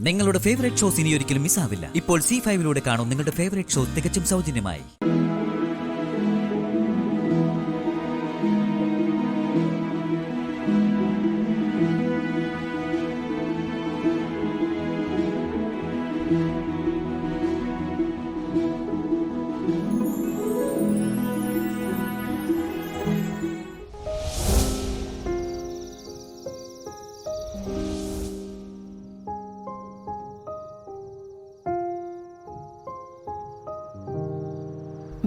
നിങ്ങളുടെ favourite shows ഇനി ഒരിക്കലും മിസ്സാവില്ല. ഇപ്പോൾ C5 കാണും നിങ്ങളുടെ ഫേവറേറ്റ് ഷോ തികച്ചും സൗജന്യമായി.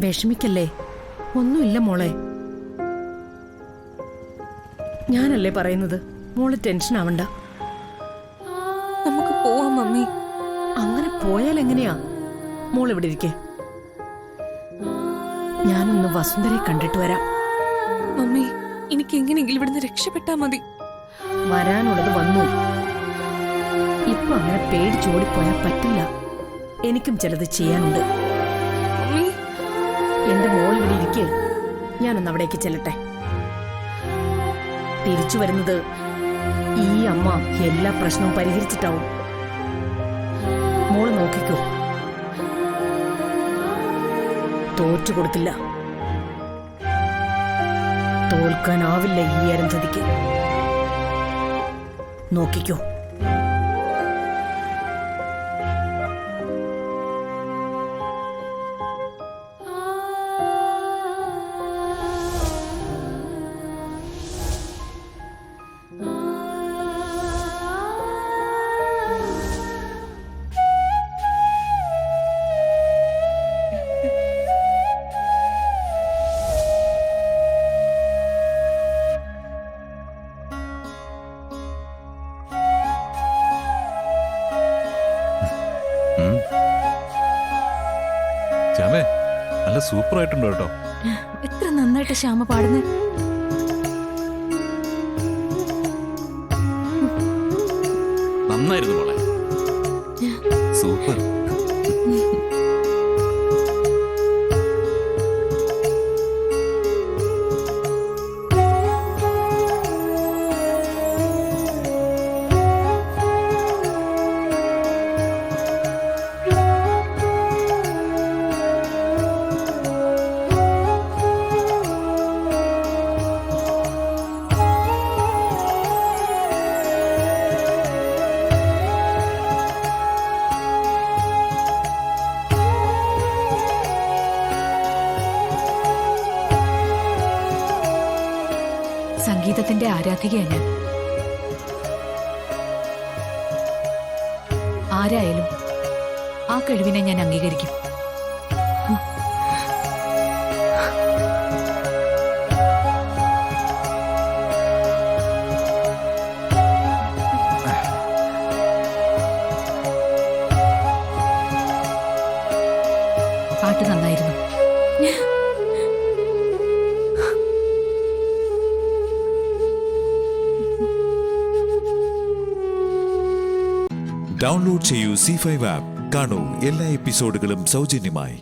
വിഷമിക്കല്ലേ, ഒന്നുമില്ല മോളെ. ഞാനല്ലേ പറയുന്നത്, മോള് ടെൻഷൻ ആവണ്ട. നമുക്ക് പോവാം മമ്മി. അങ്ങനെ പോയാൽ എങ്ങനെയാ? മോൾ ഇവിടെ ഇരിക്കേ, ഞാനൊന്ന് വസുന്ധരയെ കണ്ടിട്ട് വരാം. മമ്മി, എനിക്ക് എങ്ങനെയെങ്കിലും ഇവിടുന്ന് രക്ഷപ്പെട്ടാ മതി. വരാനുള്ളത് വന്നു. ഇപ്പൊ അങ്ങനെ പേടിച്ചോടിപ്പോയാൽ പറ്റില്ല. എനിക്കും ചിലത് ചെയ്യാനുണ്ട്. മമ്മി, എന്റെ മോൾ ഇവിടെ ഇരിക്കേ, ഞാനൊന്ന് അവിടേക്ക് ചെല്ലട്ടെ. തിരിച്ചു വരുന്നത് ഈ അമ്മ എല്ലാ പ്രശ്നവും പരിഹരിച്ചിട്ടാവും. മോള് നോക്കിക്കോ, തോറ്റു കൊടുക്കില്ല. തോൽക്കാനാവില്ല ഈ അരുന്ധതിക്ക്. നോക്കിക്കോ. ശ്യാമേ, നല്ല സൂപ്പർ ആയിട്ടുണ്ട് കേട്ടോ. എത്ര നന്നായിട്ട് ശ്യാമ പാടുന്നേ. നന്നായിരുന്നു മോളെ, സൂപ്പർ. സംഗീതത്തിന്റെ ആരാധികയാണ് ഞാൻ. ആരായാലും ആ കഴിവിനെ ഞാൻ അംഗീകരിക്കും. പാട്ട് നന്നായിരുന്നു. ഡൗൺലോഡ് ചെയ്യൂ C5 ആപ്പ്. കാണൂ എല്ലാ എപ്പിസോഡുകളും സൗജന്യമായി.